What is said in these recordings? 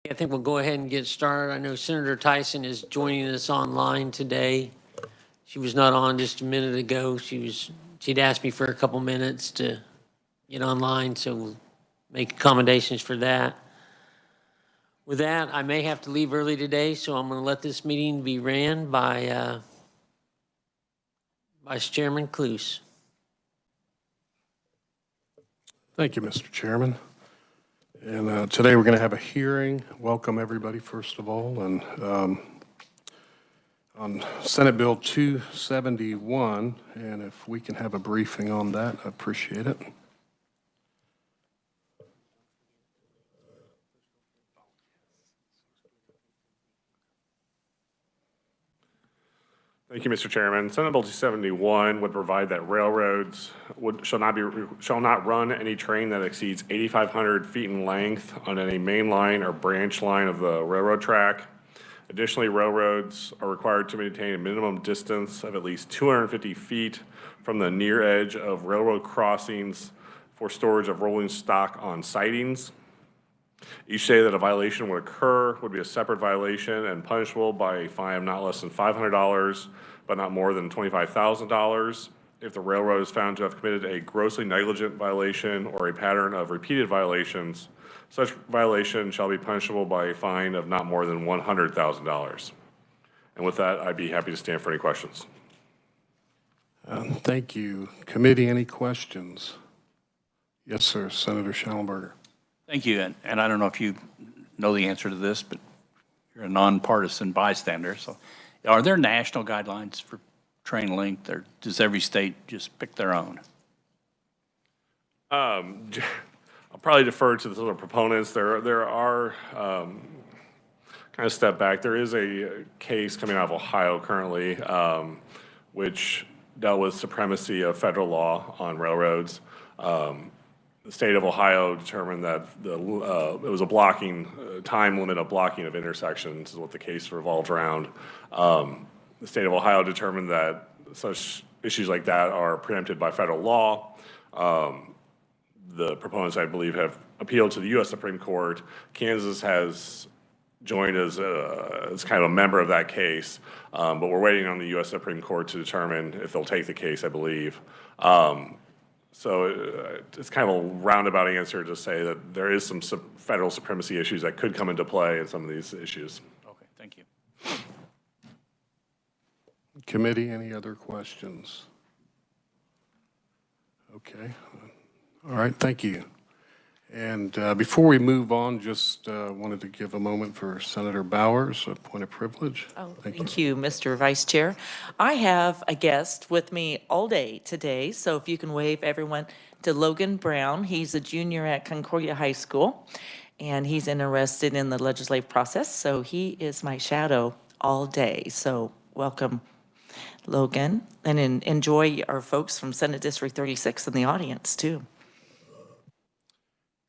I think we'll go ahead and get started. I know Senator Tyson is joining us online today. She was not on just a minute ago. She'd asked me for a couple minutes to get online, so we'll make accommodations for that. With that, I may have to leave early today, so I'm going to let this meeting be ran by Vice Chairman Cluse. Thank you, Mr. Chairman. And today we're going to have a hearing. Welcome everybody, first of all, and on Senate Bill 271, and if we can have a briefing on that, I appreciate it. Thank you, Mr. Chairman. Senate Bill 271 would provide that railroads shall not run any train that exceeds 8,500 feet in length on any main line or branch line of the railroad track. Additionally, railroads are required to maintain a minimum distance of at least 250 feet from the near edge of railroad crossings for storage of rolling stock on sidings. Each day that a violation would occur would be a separate violation and punishable by a fine of not less than $500, but not more than $25,000. If the railroad is found to have committed a grossly negligent violation or a pattern of repeated violations, such violation shall be punishable by a fine of not more than $100,000. And with that, I'd be happy to stand for any questions. Thank you. Committee, any questions? Yes, sir. Senator Schallenberger. Thank you, and I don't know if you know the answer to this, but you're a nonpartisan bystander. So, are there national guidelines for train length, or does every state just pick their own? I'll probably defer to the other proponents. There are kind of step back. There is a case coming out of Ohio currently, which dealt with supremacy of federal law on railroads. The state of Ohio determined that it was a time limit of blocking of intersections is what the case revolved around. The state of Ohio determined that such issues like that are preempted by federal law. The proponents, I believe, have appealed to the U.S. Supreme Court. Kansas has joined as kind of a member of that case, but we're waiting on the U.S. Supreme Court to determine if they'll take the case, I believe. So it's kind of a roundabout answer to say that there is some federal supremacy issues that could come into play in some of these issues. Okay, thank you. Committee, any other questions? Okay. All right, thank you. And before we move on, just wanted to give a moment for Senator Bowers, a point of privilege. Oh, thank you, Mr. Vice Chair. I have a guest with me all day today, so if you can wave everyone to Logan Brown. He's a junior at Concordia High School, and he's interested in the legislative process, so he is my shadow all day. So welcome, Logan, and enjoy our folks from Senate District 36 in the audience, too.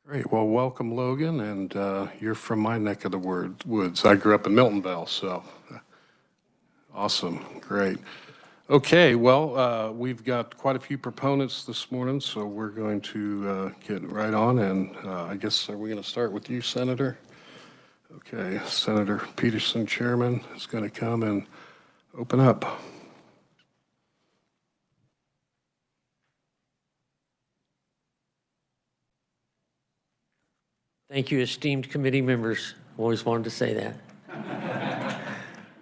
Great. Well, welcome, Logan, and you're from my neck of the woods. I grew up in Miltonville, so awesome. Great. Okay, well, we've got quite a few proponents this morning, so we're going to get right on, and I guess, are we going to start with you, Senator? Okay, Senator Peterson, Chairman, is going to come and open up. Thank you, esteemed committee members. Always wanted to say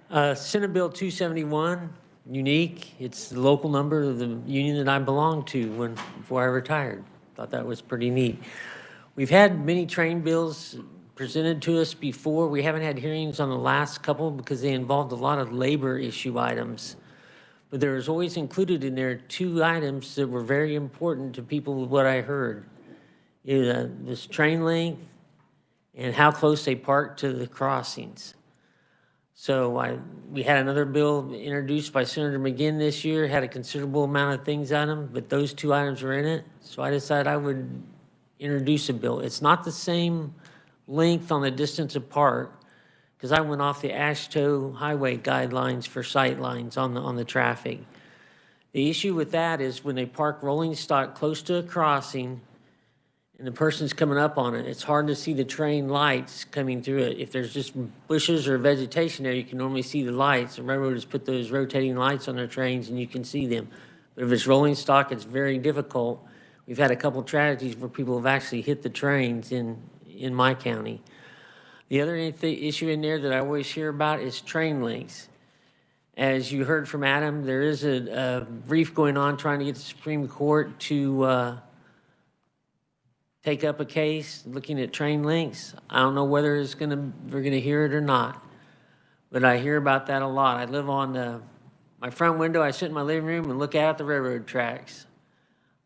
that. Senate Bill 271, unique. It's the local number of the union that I belonged to before I retired. Thought that was pretty neat. We've had many train bills presented to us before. We haven't had hearings on the last couple because they involved a lot of labor issue items. But there was always included in there two items that were very important to people with what I heard. This train length and how close they park to the crossings. So we had another bill introduced by Senator McGinn this year, had a considerable amount of things on them, but those two items were in it. So I decided I would introduce a bill. It's not the same length on the distance apart, because I went off the AASHTO highway guidelines for sight lines on the traffic. The issue with that is when they park rolling stock close to a crossing, and the person's coming up on it, it's hard to see the train lights coming through it. If there's just bushes or vegetation there, you can normally see the lights. The railroaders put those rotating lights on their trains and you can see them. But if it's rolling stock, it's very difficult. We've had a couple tragedies where people have actually hit the trains in my county. The other issue in there that I always hear about is train lengths. As you heard from Adam, there is a brief going on trying to get the Supreme Court to take up a case looking at train lengths. I don't know whether we're gonna hear it or not, but I hear about that a lot. I live on my front window. I sit in my living room and look out at the railroad tracks.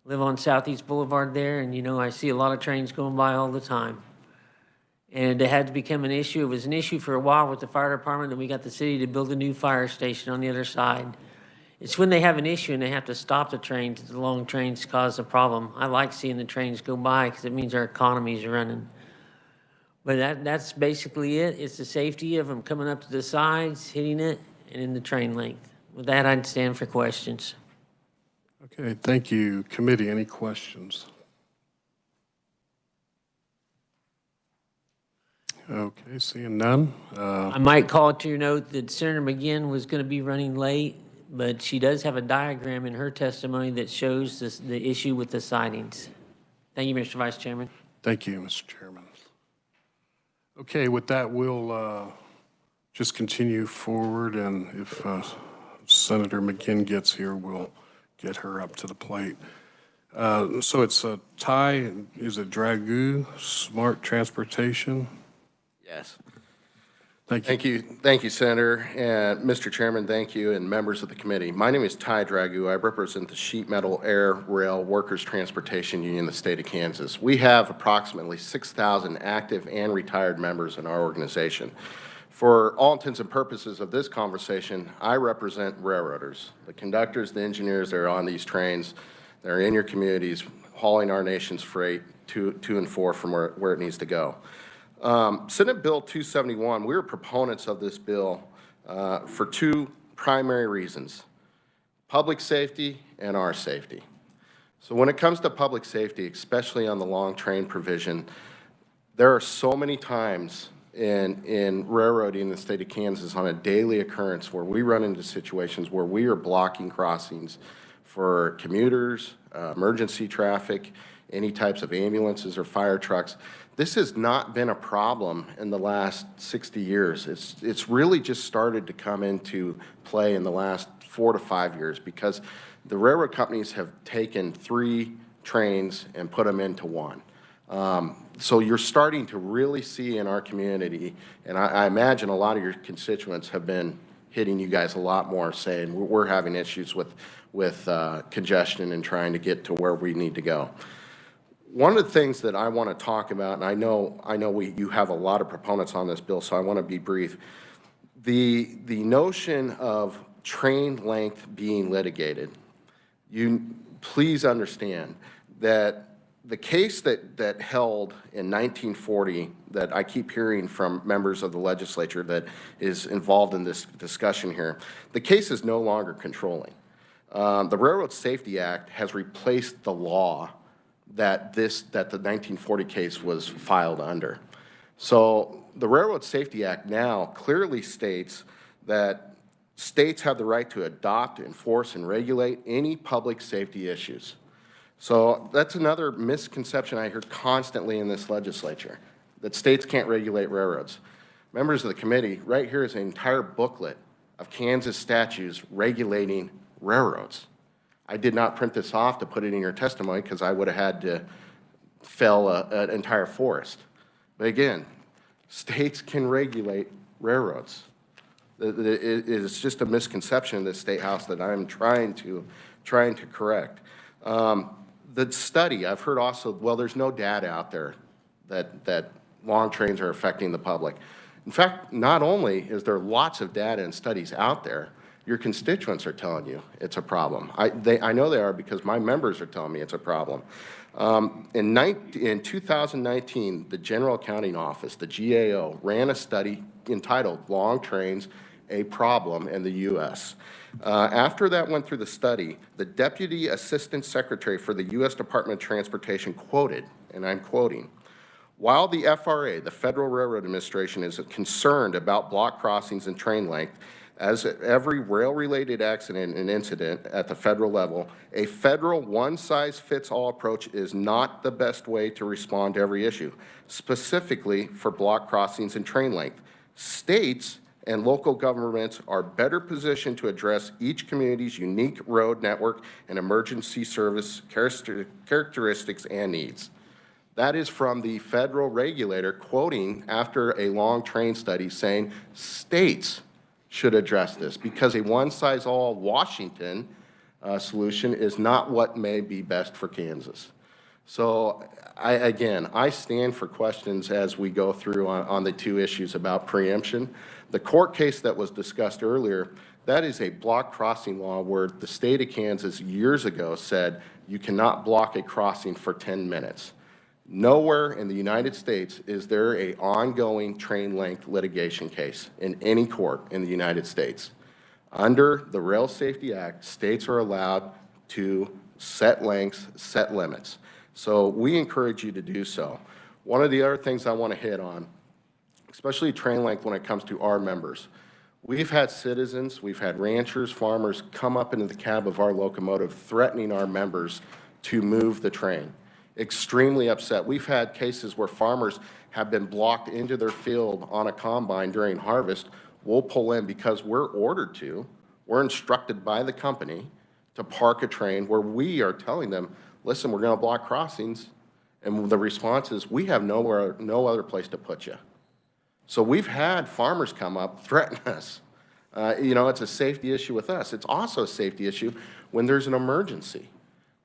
Live on Southeast Boulevard there, and I see a lot of trains going by all the time. And it had to become an issue. It was an issue for a while with the fire department, and we got the city to build a new fire station on the other side. It's when they have an issue and they have to stop the trains, the long trains cause a problem. I like seeing the trains go by because it means our economy's running. But that's basically it. It's the safety of them coming up to the sides, hitting it, and in the train length. With that, I'd stand for questions. Okay, thank you. Committee, any questions? Okay, seeing none. I might call to your note that Senator McGinn was going to be running late, but she does have a diagram in her testimony that shows the issue with the sidings. Thank you, Mr. Vice Chairman. Thank you, Mr. Chairman. Okay, with that, we'll just continue forward, and if Senator McGinn gets here, we'll get her up to the plate. So it's Ty, is it Dragoo, Smart Transportation? Yes. Thank you. Thank you, Senator. And Mr. Chairman, thank you, and members of the committee. My name is Ty Dragoo. I represent the Sheet Metal Air Rail Workers Transportation Union in the state of Kansas. We have approximately 6,000 active and retired members in our organization. For all intents and purposes of this conversation, I represent railroaders, the conductors, the engineers that are on these trains, that are in your communities, hauling our nation's freight to and for from where it needs to go. Senate Bill 271, we were proponents of this bill for two primary reasons: public safety and our safety. So when it comes to public safety, especially on the long train provision, there are so many times in railroading in the state of Kansas on a daily occurrence where we run into situations where we are blocking crossings for commuters, emergency traffic, any types of ambulances or fire trucks. This has not been a problem in the last 60 years. It's really just started to come into play in the last 4 to 5 years because the railroad companies have taken 3 trains and put them into one. So you're starting to really see in our community, and I imagine a lot of your constituents have been hitting you guys a lot more, saying we're having issues with congestion and trying to get to where we need to go. One of the things that I want to talk about, and I know you have a lot of proponents on this bill, so I want to be brief. The notion of train length being litigated, you please understand that the case that held in 1940 that I keep hearing from members of the legislature that is involved in this discussion here, the case is no longer controlling. The Railroad Safety Act has replaced the law that the 1940 case was filed under. So the Railroad Safety Act now clearly states that states have the right to adopt, enforce, and regulate any public safety issues. So that's another misconception I hear constantly in this legislature, that states can't regulate railroads. Members of the committee, right here is an entire booklet of Kansas statutes regulating railroads. I did not print this off to put it in your testimony because I would have had to fell an entire forest. But again, states can regulate railroads. It is just a misconception in this State House that I'm trying to correct. The study, I've heard also, well, there's no data out there that long trains are affecting the public. In fact, not only is there lots of data and studies out there, your constituents are telling you it's a problem. I know they are because my members are telling me it's a problem. In 2019, the General Accounting Office, the GAO, ran a study entitled Long Trains, a Problem in the U.S. After that went through the study, the Deputy Assistant Secretary for the U.S. Department of Transportation quoted and I'm quoting, "While the FRA, the Federal Railroad Administration, is concerned about block crossings and train length, as every rail-related accident and incident at the federal level, a federal one-size-fits-all approach is not the best way to respond to every issue, specifically for block crossings and train length. States and local governments are better positioned to address each community's unique road network and emergency service characteristics and needs." That is from the federal regulator quoting after a long train study saying states should address this because a one-size-all Washington solution is not what may be best for Kansas. So I stand for questions as we go through on the two issues about preemption. The court case that was discussed earlier, that is a block crossing law where the state of Kansas years ago said you cannot block a crossing for 10 minutes. Nowhere in the United States is there an ongoing train length litigation case in any court in the United States. Under the Rail Safety Act, states are allowed to set lengths, set limits. So we encourage you to do so. One of the other things I want to hit on, especially train length when it comes to our members, we've had citizens, we've had ranchers, farmers come up into the cab of our locomotive threatening our members to move the train. Extremely upset. We've had cases where farmers have been blocked into their field on a combine during harvest. We'll pull in because we're ordered to, we're instructed by the company to park a train where we are telling them, listen, we're going to block crossings. And the response is, we have no other place to put you. So we've had farmers come up, threaten us. It's a safety issue with us. It's also a safety issue when there's an emergency.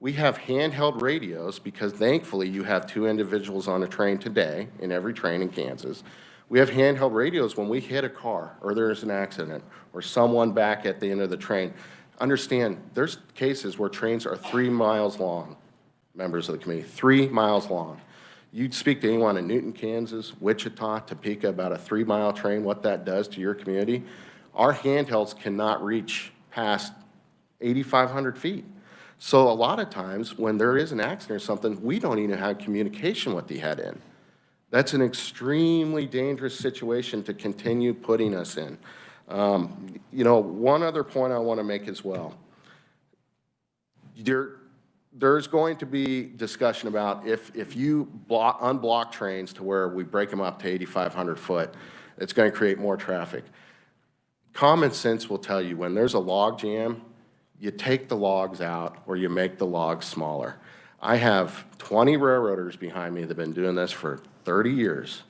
We have handheld radios because thankfully you have 2 individuals on a train today in every train in Kansas. We have handheld radios when we hit a car or there's an accident or someone back at the end of the train. Understand, there's cases where trains are 3 miles long, members of the committee, 3 miles long. You'd speak to anyone in Newton, Kansas, Wichita, Topeka about a 3-mile train, what that does to your community. Our handhelds cannot reach past 8,500 feet. So a lot of times when there is an accident or something, we don't even have communication with the head end. That's an extremely dangerous situation to continue putting us in. One other point I want to make as well. There's going to be discussion about if you unblock trains to where we break them up to 8,500 foot, it's going to create more traffic. Common sense will tell you when there's a log jam, you take the logs out or you make the logs smaller. I have 20 railroaders behind me that have been doing this for 30 years,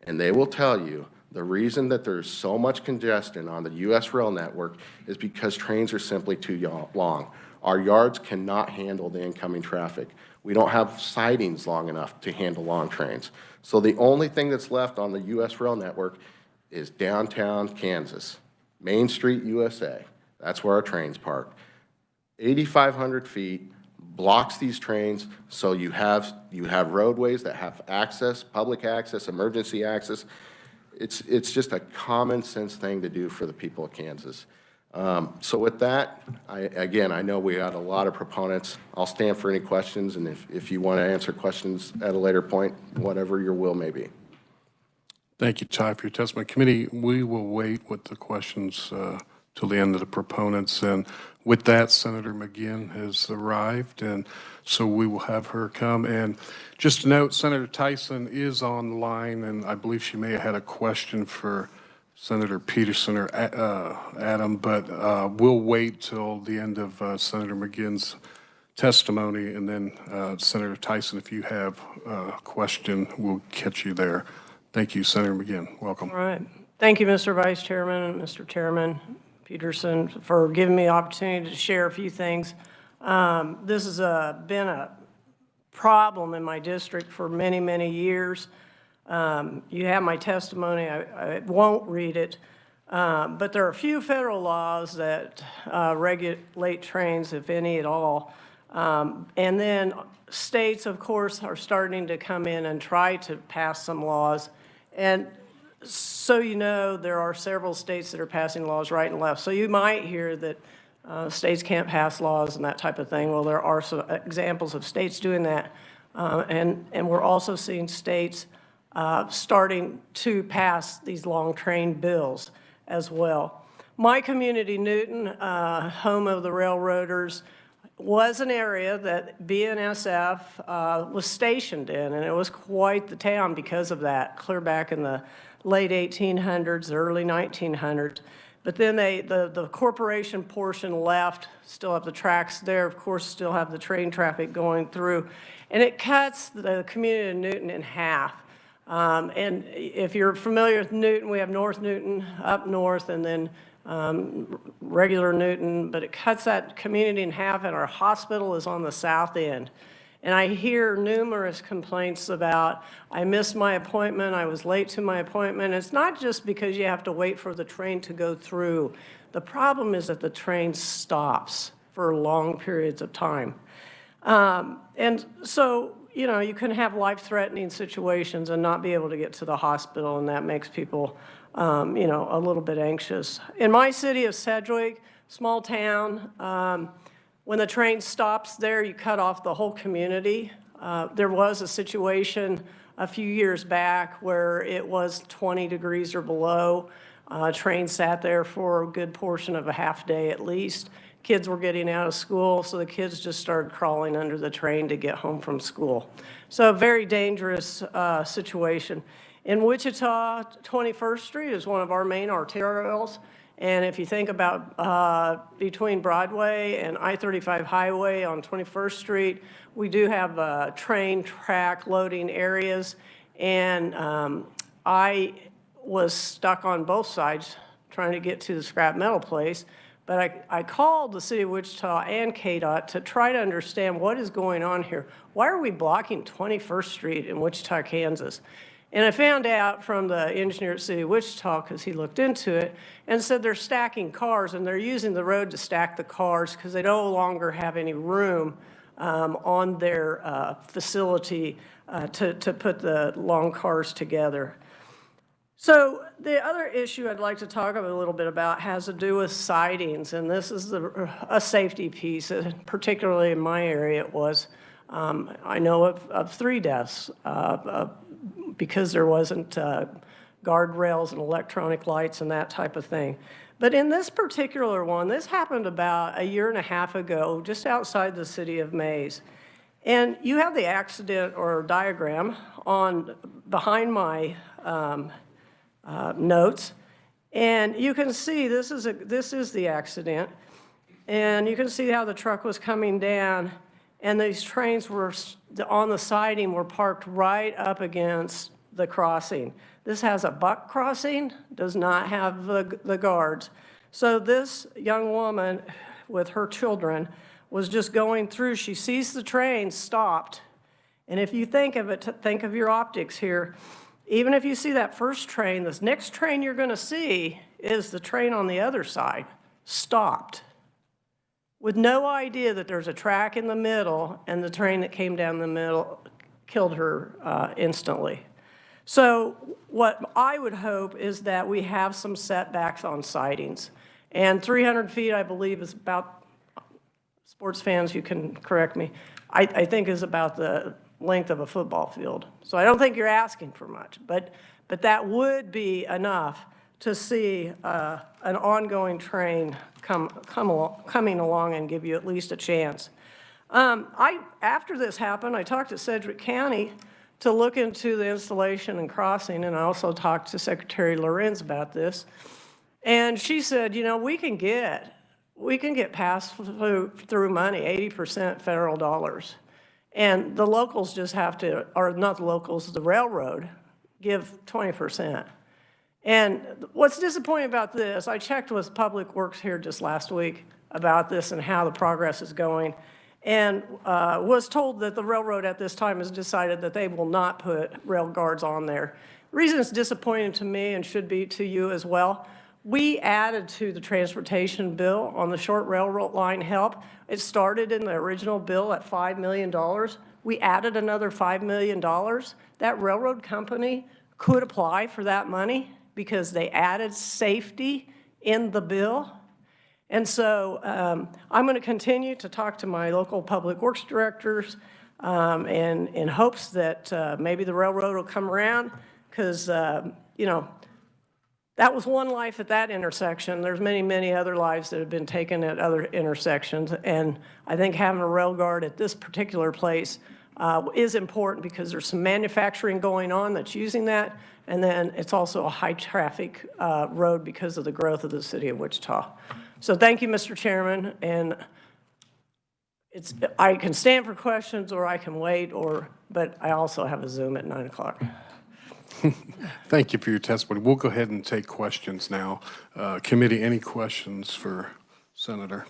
and they will tell you the reason that there's so much congestion on the U.S. rail network is because trains are simply too long. Our yards cannot handle the incoming traffic. We don't have sidings long enough to handle long trains. So the only thing that's left on the U.S. rail network is downtown Kansas, Main Street, USA. That's where our trains park. 8,500 feet blocks these trains, so you have roadways that have access, public access, emergency access. It's just a common sense thing to do for the people of Kansas. So with that, I know we had a lot of proponents. I'll stand for any questions, and if you want to answer questions at a later point, whatever your will may be. Thank you, Ty, for your testimony. Committee, we will wait with the questions till the end of the proponents. And with that, Senator McGinn has arrived, and so we will have her come. And just to note, Senator Tyson is on the line, and I believe she may have had a question for Senator Peterson or Adam, but we'll wait till the end of Senator McGinn's testimony, and then Senator Tyson, if you have a question, we'll catch you there. Thank you, Senator McGinn. Welcome. All right. Thank you, Mr. Vice Chairman and Mr. Chairman Peterson, for giving me the opportunity to share a few things. This has been a problem in my district for many, many years. You have my testimony. I won't read it. But there are a few federal laws that regulate trains, if any at all. And then states, of course, are starting to come in and try to pass some laws. And so there are several states that are passing laws right and left. So you might hear that states can't pass laws and that type of thing. Well, there are some examples of states doing that. And we're also seeing states starting to pass these long train bills as well. My community, Newton, home of the railroaders, was an area that BNSF was stationed in, and it was quite the town because of that, clear back in the late 1800s, early 1900s. But then the corporation portion left, still have the tracks there, of course, still have the train traffic going through, and it cuts the community of Newton in half. And if you're familiar with Newton, we have North Newton up north, and then regular Newton, but it cuts that community in half, and our hospital is on the south end. And I hear numerous complaints about, I missed my appointment, I was late to my appointment. It's not just because you have to wait for the train to go through. The problem is that the train stops for long periods of time. And so, you know, you can have life-threatening situations and not be able to get to the hospital, and that makes people you know, a little bit anxious. In my city of Sedgwick, small town, when the train stops there, you cut off the whole community. There was a situation a few years back where it was 20 degrees or below. Train sat there for a good portion of a half day at least. Kids were getting out of school, so the kids just started crawling under the train to get home from school. So a very dangerous situation. In Wichita, 21st Street is one of our main arterials. And if you think about between Broadway and I-35 highway on 21st Street, we do have train track loading areas. And I was stuck on both sides trying to get to the scrap metal place. But I called the city of Wichita and KDOT to try to understand what is going on here. Why are we blocking 21st Street in Wichita, Kansas? And I found out from the engineer at City of Wichita, because he looked into it, and said they're stacking cars, and they're using the road to stack the cars because they no longer have any room on their facility to put the long cars together. So the other issue I'd like to talk a little bit about has to do with sightings, and this is a safety piece, particularly in my area it was. I know of 3 deaths because there wasn't guardrails and electronic lights and that type of thing. But in this particular one, this happened about a year and a half ago, just outside the city of Mays. And you have the accident or diagram behind my notes, and you can see this is the accident, and you can see how the truck was coming down, and these trains were on the siding were parked right up against the crossing. This has a buck crossing, does not have the guards. So this young woman with her children was just going through. She sees the train stopped, and if you think of it, think of your optics here. Even if you see that first train, this next train you're going to see is the train on the other side, stopped, with no idea that there's a track in the middle, and the train that came down the middle killed her instantly. So what I would hope is that we have some setbacks on sightings. And 300 feet, I believe, is about, sports fans, you can correct me, I think is about the length of a football field. So I don't think you're asking for much, but that would be enough to see an ongoing train coming along and give you at least a chance. After this happened, I talked to Sedgwick County to look into the installation and crossing, and I also talked to Secretary Lorenz about this. And she said, you know, we can get pass-through money, 80% federal dollars. And the locals just have to, or not the locals, the railroad, give 20%. And what's disappointing about this, I checked with Public Works here just last week about this and how the progress is going, and was told that the railroad at this time has decided that they will not put rail guards on there. The reason it's disappointing to me and should be to you as well, we added to the transportation bill on the short railroad line help. It started in the original bill at $5 million. We added another $5 million. That railroad company could apply for that money because they added safety in the bill. And so I'm going to continue to talk to my local public works directors and in hopes that maybe the railroad will come around, because, you know, that was one life at that intersection. There's many, many other lives that have been taken at other intersections. And I think having a rail guard at this particular place is important because there's some manufacturing going on that's using that. And then it's also a high-traffic road because of the growth of the city of Wichita. So thank you, Mr. Chairman. And I can stand for questions or I can wait, but I also have a Zoom at 9 o'clock. Thank you for your testimony. We'll go ahead and take questions now. Committee, any questions for Senator?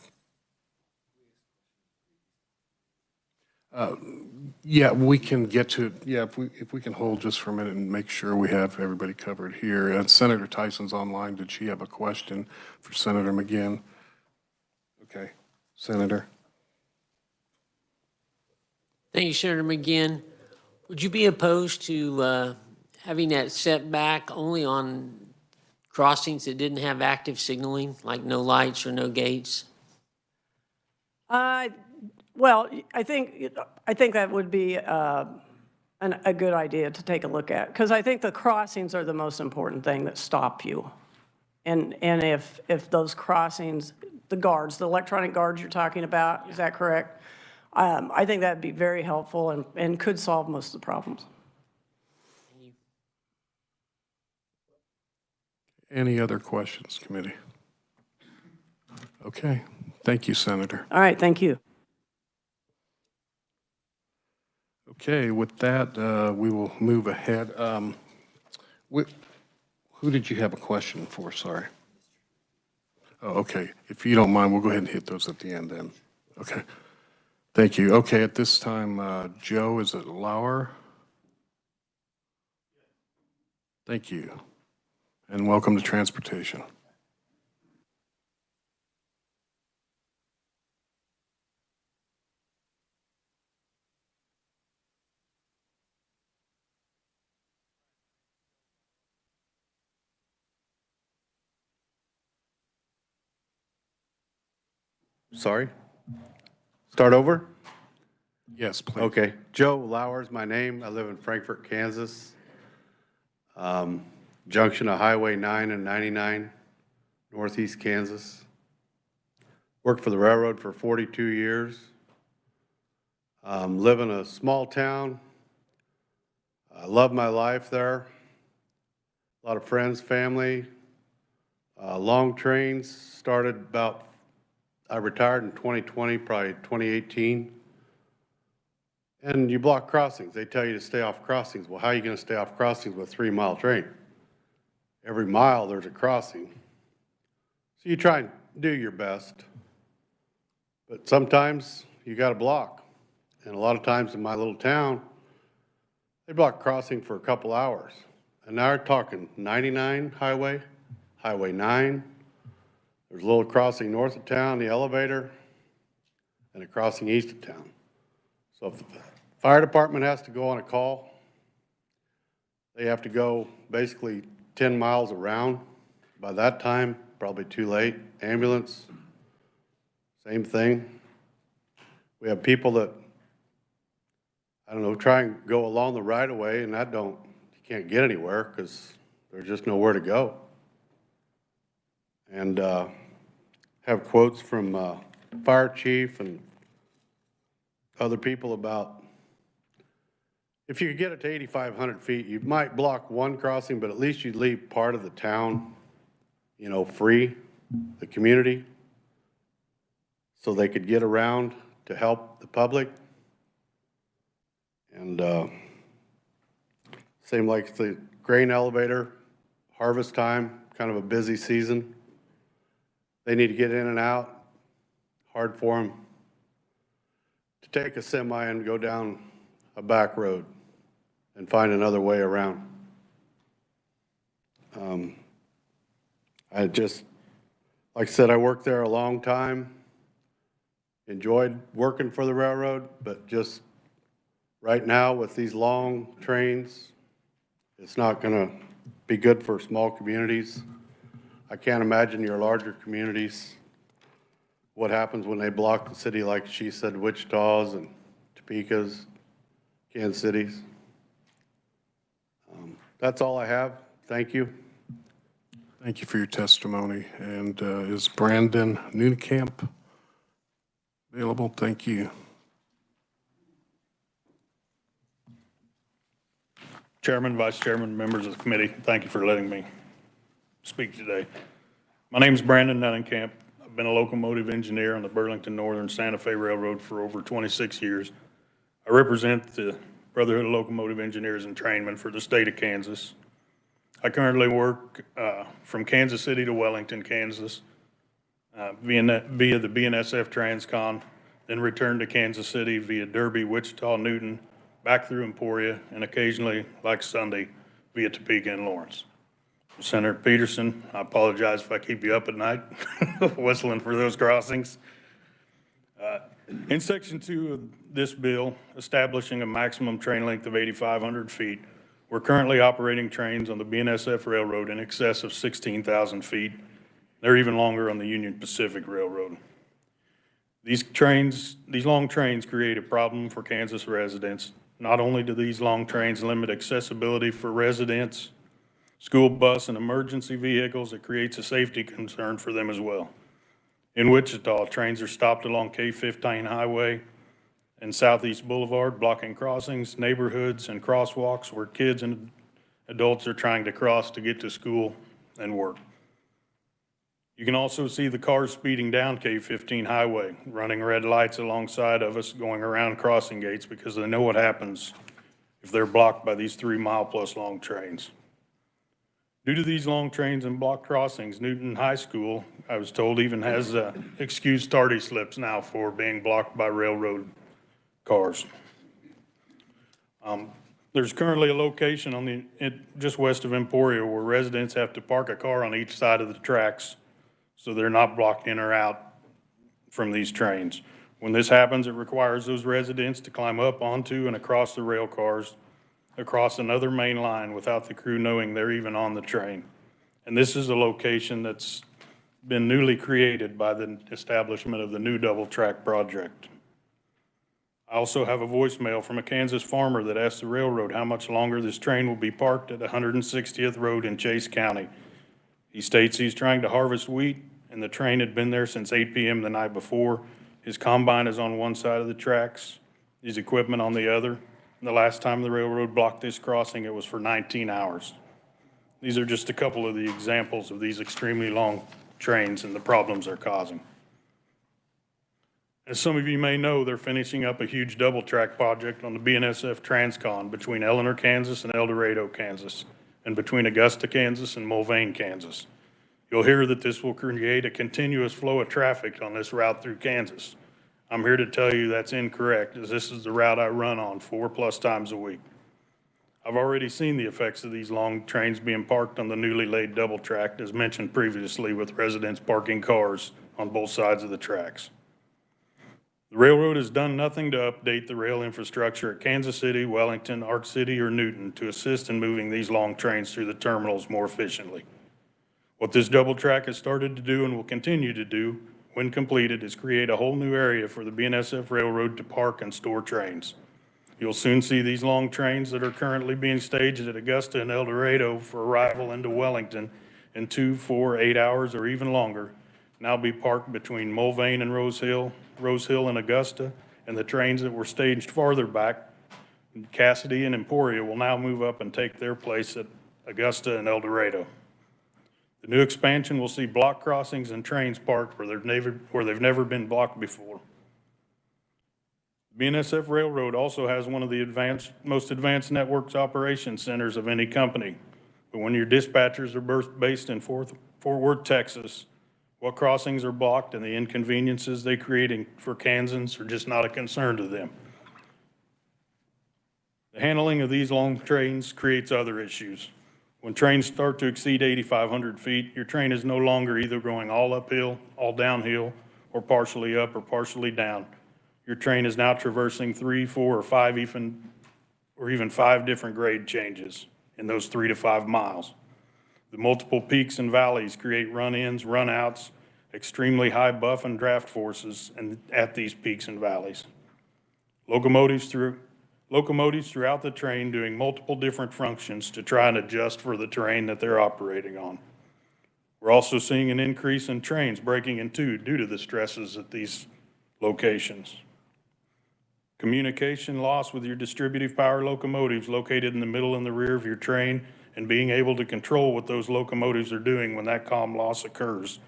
Yeah, we can get to it. Yeah, if we can hold just for a minute and make sure we have everybody covered here. And Senator Tyson's online. Did she have a question for Senator McGinn? Okay, Senator. Thank you, Senator McGinn. Would you be opposed to having that setback only on crossings that didn't have active signaling, like no lights or no gates? Well, I think that would be a good idea to take a look at, because I think the crossings are the most important thing that stop you. And if those crossings, the guards, the electronic guards you're talking about, is that correct? I think that'd be very helpful and could solve most of the problems. Any other questions, committee? Okay, thank you, Senator. All right, thank you. Okay, with that, we will move ahead. Who did you have a question for? Sorry. Oh, okay. If you don't mind, we'll go ahead and hit those at the end then. Okay. Thank you. Okay, at this time, Joe, is it Lauer? Thank you. And welcome to Transportation. Sorry? Start over? Yes, please. Okay. Joe Lauer's my name. I live in Frankfort, Kansas. Junction of Highway 9 and 99, Northeast Kansas. Worked for the railroad for 42 years. Live in a small town. I love my life there. A lot of friends, family. Long trains started about, I retired in 2020, probably 2018. And you block crossings. They tell you to stay off crossings. Well, how are you going to stay off crossings with a 3-mile train? Every mile there's a crossing. So you try and do your best. But sometimes you got to block. And a lot of times in my little town, they block crossing for a couple hours. And now we're talking 99 highway, Highway 9. There's a little crossing north of town, the elevator, and a crossing east of town. So if the fire department has to go on a call, they have to go basically 10 miles around. By that time, probably too late. Ambulance, same thing. We have people that, I don't know, try and go along the right of way, and you can't get anywhere because there's just nowhere to go. And have quotes from fire chief and other people about if you could get it to 8,500 feet, you might block one crossing, but at least you'd leave part of the town, you know, free, the community, so they could get around to help the public. And same like the grain elevator, harvest time, kind of a busy season. They need to get in and out, hard for them to take a semi and go down a back road and find another way around. Like I said, I worked there a long time, enjoyed working for the railroad, but just right now with these long trains, it's not gonna be good for small communities. I can't imagine your larger communities, what happens when they block the city, like she said, Wichita's and Topeka's, Kansas City. That's all I have. Thank you. Thank you for your testimony. And is Brandon Nunecamp available? Thank you. Chairman, Vice Chairman, members of the committee, thank you for letting me speak today. My name is Brandon Nunecamp. I've been a locomotive engineer on the Burlington Northern Santa Fe Railroad for over 26 years. I represent the Brotherhood of Locomotive Engineers and Trainmen for the state of Kansas. I currently work from Kansas City to Wellington, Kansas, via the BNSF Transcon, then return to Kansas City via Derby, Wichita, Newton, back through Emporia, and occasionally, like Sunday, via Topeka and Lawrence. Senator Peterson, I apologize if I keep you up at night whistling for those crossings. In Section 2 of this bill, establishing a maximum train length of 8,500 feet, we're currently operating trains on the BNSF Railroad in excess of 16,000 feet. They're even longer on the Union Pacific Railroad. These long trains create a problem for Kansas residents. Not only do these long trains limit accessibility for residents, school bus and emergency vehicles, it creates a safety concern for them as well. In Wichita, trains are stopped along K-15 highway and Southeast Boulevard, blocking crossings, neighborhoods, and crosswalks where kids and adults are trying to cross to get to school and work. You can also see the cars speeding down K-15 highway, running red lights alongside of us, going around crossing gates because they know what happens if they're blocked by these 3-mile-plus long trains. Due to these long trains and blocked crossings, Newton High School, I was told, even has excused tardy slips now for being blocked by railroad cars. There's currently a location just west of Emporia where residents have to park a car on each side of the tracks so they're not blocked in or out from these trains. When this happens, it requires those residents to climb up onto and across the rail cars, across another main line without the crew knowing they're even on the train. And this is a location that's been newly created by the establishment of the new double track project. I also have a voicemail from a Kansas farmer that asked the railroad how much longer this train will be parked at 160th Road in Chase County. He states he's trying to harvest wheat and the train had been there since 8 p.m. the night before. His combine is on one side of the tracks, his equipment on the other. The last time the railroad blocked this crossing, it was for 19 hours. These are just a couple of the examples of these extremely long trains and the problems they're causing. As some of you may know, they're finishing up a huge double track project on the BNSF Transcon between Eleanor, Kansas and El Dorado, Kansas, and between Augusta, Kansas and Mulvane, Kansas. You'll hear that this will create a continuous flow of traffic on this route through Kansas. I'm here to tell you that's incorrect, as this is the route I run on 4+ times a week. I've already seen the effects of these long trains being parked on the newly laid double track, as mentioned previously, with residents parking cars on both sides of the tracks. The railroad has done nothing to update the rail infrastructure at Kansas City, Wellington, Ark City, or Newton to assist in moving these long trains through the terminals more efficiently. What this double track has started to do and will continue to do when completed is create a whole new area for the BNSF Railroad to park and store trains. You'll soon see these long trains that are currently being staged at Augusta and El Dorado for arrival into Wellington in 2, 4, 8 hours or even longer now be parked between Mulvane and Rose Hill and Augusta, and the trains that were staged farther back, Cassidy and Emporia, will now move up and take their place at Augusta and El Dorado. The new expansion will see block crossings and trains parked where they've never been blocked before. BNSF Railroad also has one of the most advanced networks operations centers of any company. But when your dispatchers are based in Fort Worth, Texas, what crossings are blocked and the inconveniences they create for Kansans are just not a concern to them. The handling of these long trains creates other issues. When trains start to exceed 8,500 feet, your train is no longer either going all uphill, all downhill, or partially up or partially down. Your train is now traversing 3, 4, or 5 even 5 different grade changes in those 3 to 5 miles. The multiple peaks and valleys create run-ins, run-outs, extremely high buff and draft forces at these peaks and valleys. Locomotives locomotives throughout the train doing multiple different functions to try and adjust for the terrain that they're operating on. We're also seeing an increase in trains breaking in two due to the stresses at these locations. Communication loss with your distributive power locomotives located in the middle and the rear of your train, and being able to control what those locomotives are doing when that comm loss occurs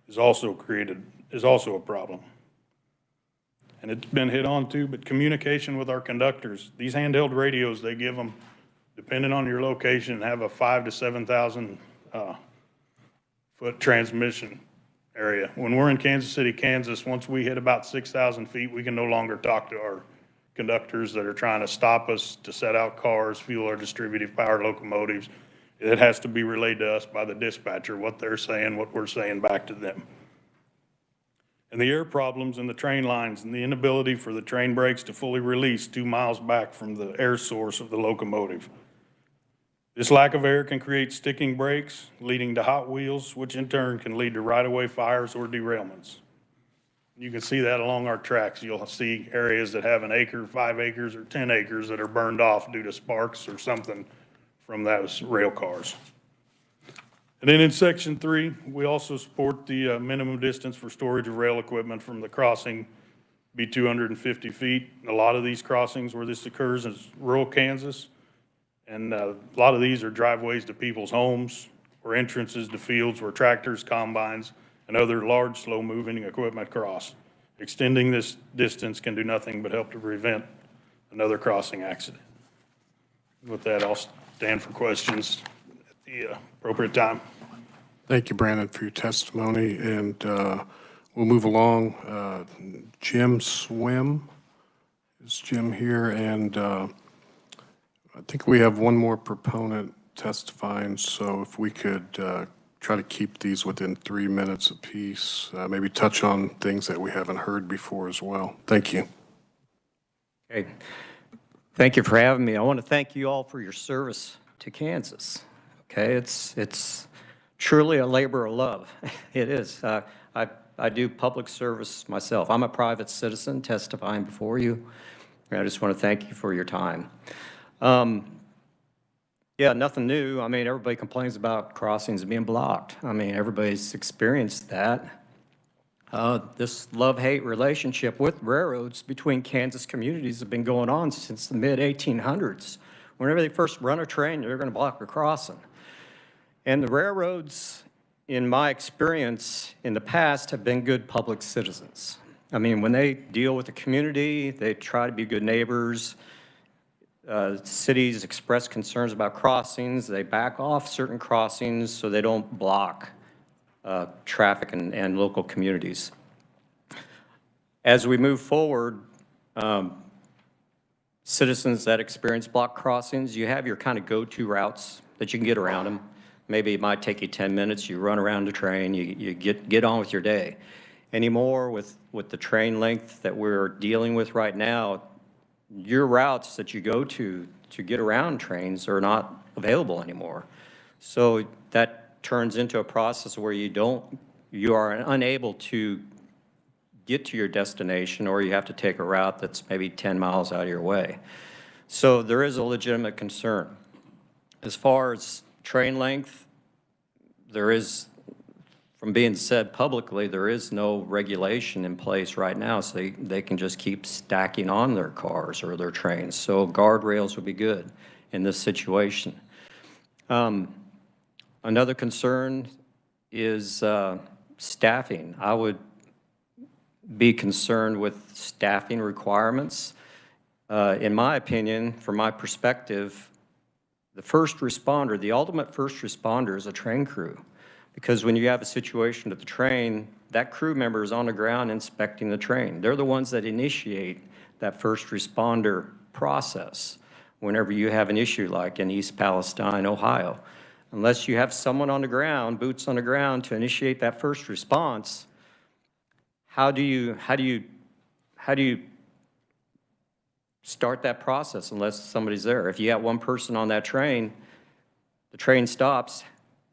is also a problem. And it's been hit on too, but communication with our conductors. These handheld radios, they give them, depending on your location, have a 5,000 to 7,000 foot transmission area. When we're in Kansas City, Kansas, once we hit about 6,000 feet, we can no longer talk to our conductors that are trying to stop us to set out cars, fuel our distributive power locomotives. It has to be relayed to us by the dispatcher, what they're saying, what we're saying back to them. And the air problems in the train lines and the inability for the train brakes to fully release 2 miles back from the air source of the locomotive. This lack of air can create sticking brakes, leading to hot wheels, which in turn can lead to right-of-way fires or derailments. You can see that along our tracks. You'll see areas that have an acre, 5 acres, or 10 acres that are burned off due to sparks or something from those rail cars. And then in Section 3, we also support the minimum distance for storage of rail equipment from the crossing be 250 feet. A lot of these crossings where this occurs is rural Kansas, and a lot of these are driveways to people's homes or entrances to fields where tractors, combines, and other large, slow-moving equipment cross. Extending this distance can do nothing but help to prevent another crossing accident. With that, I'll stand for questions at the appropriate time. Thank you, Brandon, for your testimony, and we'll move along. Jim Swim, is Jim here? And I think we have one more proponent testifying, so if we could try to keep these within 3 minutes apiece, maybe touch on things that we haven't heard before as well. Thank you. Okay. Thank you for having me. I want to thank you all for your service to Kansas. Okay, it's truly a labor of love. It is. I do public service myself. I'm a private citizen testifying before you. I just want to thank you for your time. Yeah, nothing new. I mean, everybody complains about crossings being blocked. I mean, everybody's experienced that. This love-hate relationship with railroads between Kansas communities have been going on since the mid-1800s. Whenever they first run a train, they're going to block a crossing. And the railroads, in my experience in the past, have been good public citizens. I mean, when they deal with the community, they try to be good neighbors. Cities express concerns about crossings. They back off certain crossings so they don't block traffic and local communities. As we move forward, citizens that experience block crossings, you have your kind of go-to routes that you can get around them. Maybe it might take you 10 minutes. You run around the train. You get on with your day. Anymore with the train length that we're dealing with right now, your routes that you go to get around trains are not available anymore. So that turns into a process where you are unable to get to your destination, or you have to take a route that's maybe 10 miles out of your way. So there is a legitimate concern. As far as train length, there is, from being said publicly, there is no regulation in place right now, so they can just keep stacking on their cars or their trains. So guardrails would be good in this situation. Another concern is staffing. I would be concerned with staffing requirements. In my opinion, from my perspective, the first responder, the ultimate first responder is a train crew. Because when you have a situation at the train, that crew member is on the ground inspecting the train. They're the ones that initiate that first responder process whenever you have an issue like in East Palestine, Ohio. Unless you have someone on the ground, boots on the ground, to initiate that first response, how do you start that process unless somebody's there? If you have one person on that train, the train stops,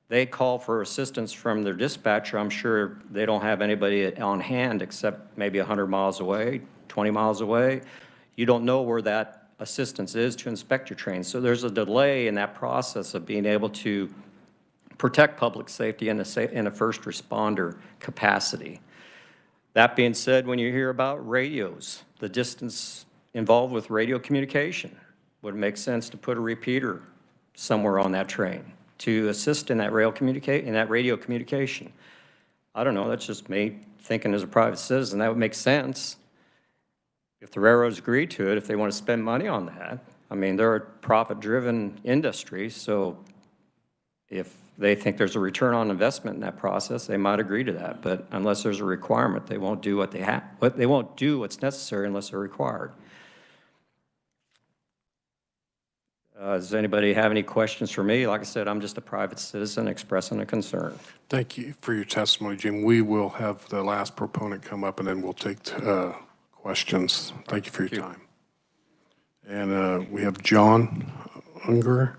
they call for assistance from their dispatcher. I'm sure they don't have anybody on hand except maybe 100 miles away, 20 miles away. You don't know where that assistance is to inspect your trains. So there's a delay in that process of being able to protect public safety in a first responder capacity. That being said, when you hear about radios, the distance involved with radio communication, would it make sense to put a repeater somewhere on that train to assist in that radio communication? I don't know, that's just me thinking as a private citizen, that would make sense. If the railroads agree to it, if they want to spend money on that, I mean, they're a profit-driven industry, so if they think there's a return on investment in that process, they might agree to that. But unless there's a requirement, they won't do what they won't do what's necessary unless they're required. Does anybody have any questions for me? Like I said, I'm just a private citizen expressing a concern. Thank you for your testimony, Jim. We will have the last proponent come up, and then we'll take questions. Thank you for your time. And we have John Unger.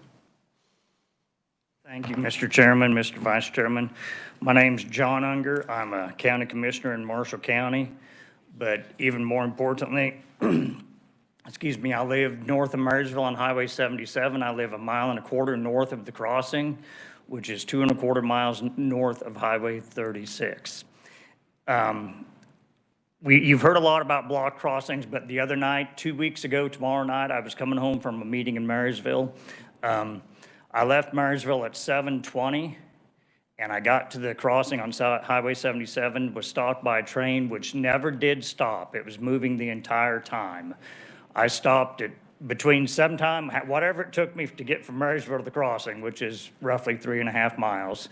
Thank you, Mr. Chairman, Mr. Vice Chairman. My name's John Unger. I'm a county commissioner in Marshall County, but even more importantly, excuse me, I live north of Marysville on Highway 77. I live 1.25 miles north of the crossing, which is 2.25 miles north of Highway 36. You've heard a lot about block crossings, but the other night, 2 weeks ago, tomorrow night, I was coming home from a meeting in Marysville. I left Marysville at 7:20, and I got to the crossing on Highway 77, was stopped by a train which never did stop. It was moving the entire time. I stopped at between sometime, whatever it took me to get from Marysville to the crossing, which is roughly 3.5 miles.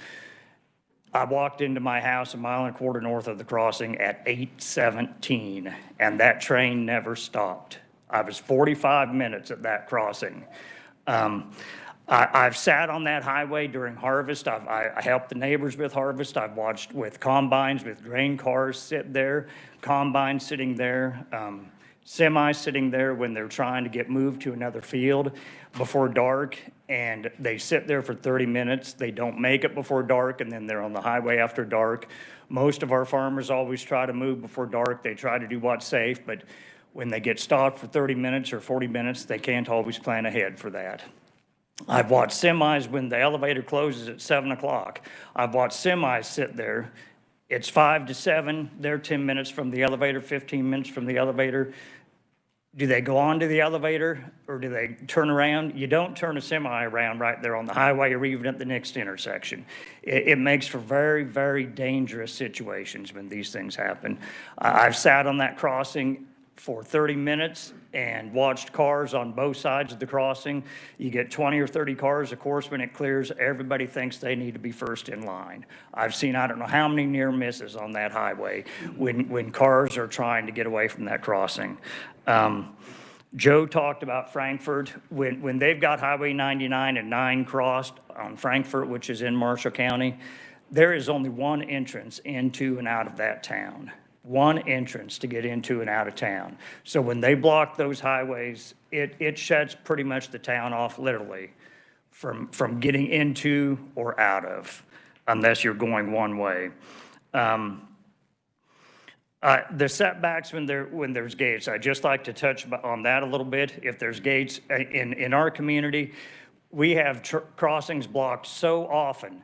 I walked into my house 1.25 miles north of the crossing at 8:17, and that train never stopped. I was 45 minutes at that crossing. I've sat on that highway during harvest. I helped the neighbors with harvest. I've watched with combines, with grain cars sit there, combines sitting there, semis sitting there when they're trying to get moved to another field before dark, and they sit there for 30 minutes. They don't make it before dark, and then they're on the highway after dark. Most of our farmers always try to move before dark. They try to do what's safe, but when they get stopped for 30 minutes or 40 minutes, they can't always plan ahead for that. I've watched semis when the elevator closes at 7 o'clock. I've watched semis sit there. It's 5 to 7. They're 10 minutes from the elevator, 15 minutes from the elevator. Do they go on to the elevator or do they turn around? You don't turn a semi around right there on the highway or even at the next intersection. It makes for very, very dangerous situations when these things happen. I've sat on that crossing for 30 minutes and watched cars on both sides of the crossing. You get 20 or 30 cars, of course, when it clears, everybody thinks they need to be first in line. I've seen I don't know how many near misses on that highway when cars are trying to get away from that crossing. Joe talked about Frankfurt. When they've got Highway 99 and 9 crossed on Frankfurt, which is in Marshall County, there is only one entrance into and out of that town. One entrance to get into and out of town. So when they block those highways, it shuts pretty much the town off literally from getting into or out of, unless you're going one way. The setbacks when there's gates, I'd just like to touch on that a little bit. If there's gates in our community, we have crossings blocked so often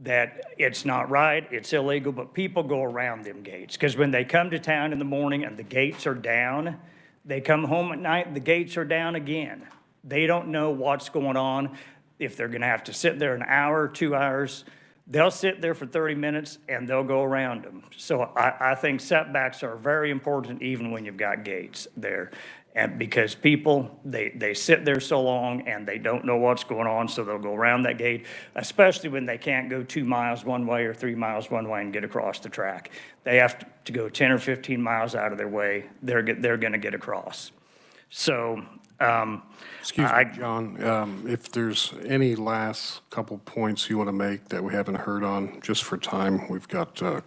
that it's not right, it's illegal, but people go around them gates. Because when they come to town in the morning and the gates are down, they come home at night and the gates are down again. They don't know what's going on, if they're gonna have to sit there an hour, 2 hours. They'll sit there for 30 minutes and they'll go around them. So I think setbacks are very important even when you've got gates there. And because people, they sit there so long and they don't know what's going on, so they'll go around that gate, especially when they can't go 2 miles one way or 3 miles one way and get across the track. They have to go 10 or 15 miles out of their way. They're going to get across. So, Excuse me, John, if there's any last couple points you want to make that we haven't heard on, just for time, we've got the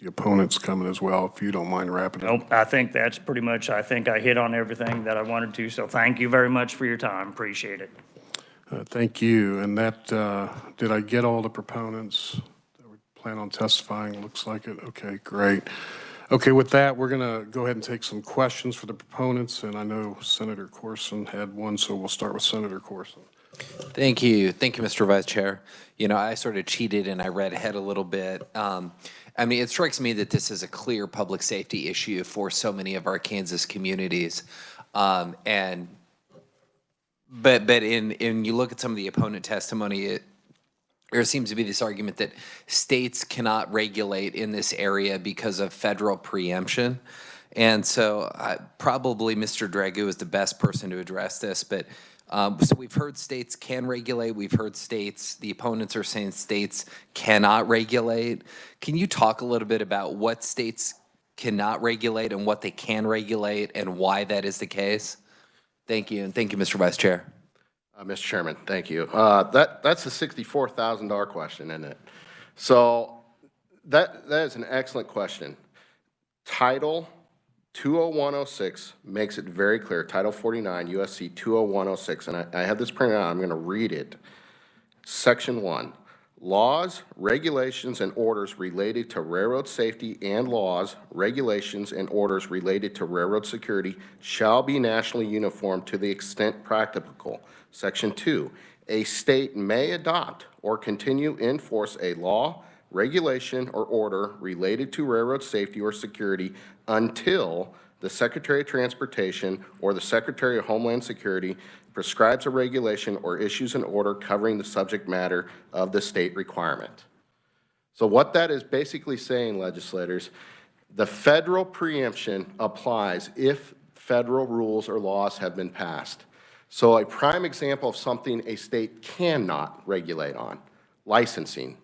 opponents coming as well, if you don't mind wrapping it up. Nope, I think that's pretty much, I think I hit on everything that I wanted to, so thank you very much for your time, appreciate it. Thank you, and that, did I get all the proponents that would plan on testifying? Looks like it, okay, great. Okay, with that, we're going to go ahead and take some questions for the proponents, and I know Senator Corson had one, so we'll start with Senator Corson. Thank you. Thank you, Mr. Vice Chair. You know, I sort of cheated and I read ahead a little bit. I mean, it strikes me that this is a clear public safety issue for so many of our Kansas communities. But you look at some of the opponent testimony, there seems to be this argument that states cannot regulate in this area because of federal preemption. And so probably Mr. Dragoo is the best person to address this, but so we've heard states can regulate. We've heard states, the opponents are saying states cannot regulate. Can you talk a little bit about what states cannot regulate and what they can regulate and why that is the case? Thank you, and thank you, Mr. Vice Chair. Mr. Chairman, thank you. That's a $64,000 question, isn't it? So that is an excellent question. Title 20106 makes it very clear, Title 49, USC 20106, and I have this printed out, I'm going to read it. Section 1, laws, regulations, and orders related to railroad safety and laws, regulations, and orders related to railroad security shall be nationally uniform to the extent practicable. Section 2, a state may adopt or continue in force a law, regulation, or order related to railroad safety or security until the Secretary of Transportation or the Secretary of Homeland Security prescribes a regulation or issues an order covering the subject matter of the state requirement. So what that is basically saying, legislators, the federal preemption applies if federal rules or laws have been passed. So a prime example of something a state cannot regulate on, licensing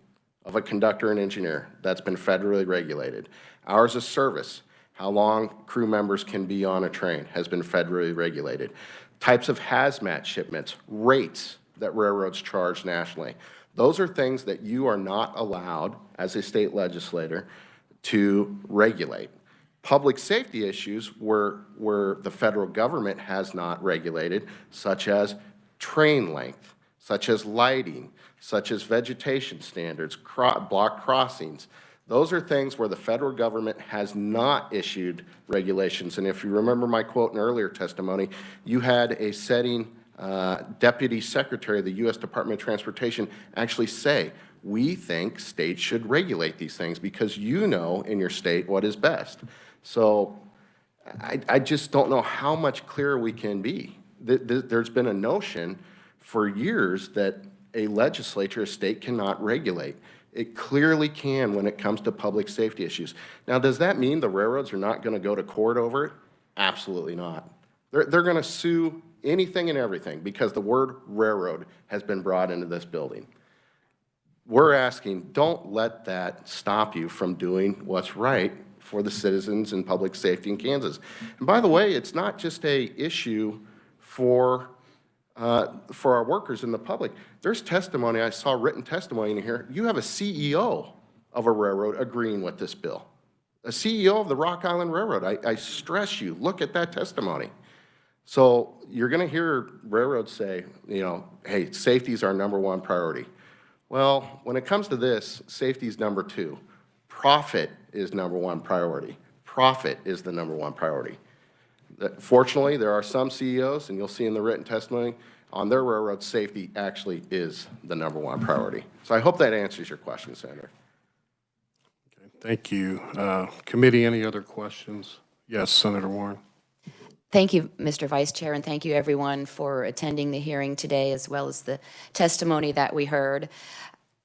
of a conductor and engineer, that's been federally regulated. Hours of service, how long crew members can be on a train, has been federally regulated. Types of hazmat shipments, rates that railroads charge nationally. Those are things that you are not allowed as a state legislator to regulate. Public safety issues where the federal government has not regulated, such as train length, such as lighting, such as vegetation standards, block crossings. Those are things where the federal government has not issued regulations. And if you remember my quote in earlier testimony, you had a setting Deputy Secretary of the U.S. Department of Transportation actually say, we think states should regulate these things because you know in your state what is best. So I just don't know how much clearer we can be. There's been a notion for years that a legislature, a state cannot regulate. It clearly can when it comes to public safety issues. Now, does that mean the railroads are not going to go to court over it? Absolutely not. They're going to sue anything and everything because the word railroad has been brought into this building. We're asking, don't let that stop you from doing what's right for the citizens and public safety in Kansas. And by the way, it's not just a issue for our workers in the public. There's testimony, I saw written testimony in here. You have a CEO of a railroad agreeing with this bill. A CEO of the Rock Island Railroad. I stress you, look at that testimony. So you're going to hear railroads say, you know, hey, safety is our #1 priority. Well, when it comes to this, safety is #2. Profit is #1 priority. Profit is the #1 priority. Fortunately, there are some CEOs, and you'll see in the written testimony, on their railroad, safety actually is the #1 priority. So I hope that answers your question, Senator. Okay, thank you. Committee, any other questions? Yes, Senator Warren. Thank you, Mr. Vice Chair, and thank you, everyone, for attending the hearing today, as well as the testimony that we heard.